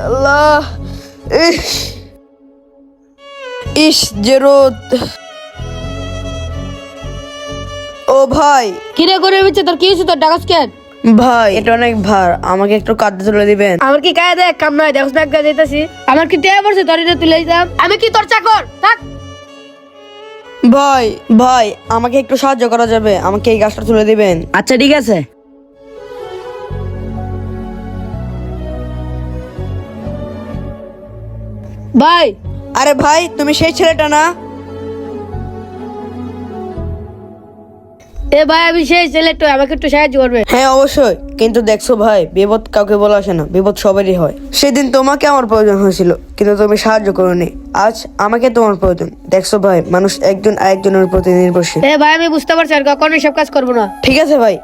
আল্লাহ, ইস ইস যে রোদ। ও ভাই, কিরে করে বিচ্ছে তোর কি হয়েছে? তোর ডাকাস কেন? ভাই এটা অনেক ভার, আমাকে একটু কাঁধে তুলে দিবেন? আমার কি কাজ দেখ কাম নয়, দেখছ না কাজ যাইতাছি। আমার কি টেয়া পড়ছে তোর এটা তুলে দিতাম? আমি কি তোর চাকর? থাক। ভাই ভাই আমাকে একটু সাহায্য করা যাবে? আমাকে এই গাছটা তুলে দিবেন? আচ্ছা ঠিক আছে। ভাই আরে ভাই, তুমি সেই ছেলেটা না? এ ভাই আমি সেই ছেলেটা, আমাকে একটু সাহায্য করবে? হ্যাঁ অবশ্যই, কিন্তু দেখছো ভাই, বিপদ কাউকে বলা আসে না, বিপদ সবারই হয়। সেদিন তোমাকে আমার প্রয়োজন হয়েছিল, কিন্তু তুমি সাহায্য করোনি। আজ আমাকে তোমার প্রয়োজন। দেখছো ভাই, মানুষ একজন আরেকজনের প্রতি নির্ভরশীল। এ ভাই আমি বুঝতে পারছি, আর কখনো সব কাজ করবো না। ঠিক আছে ভাই,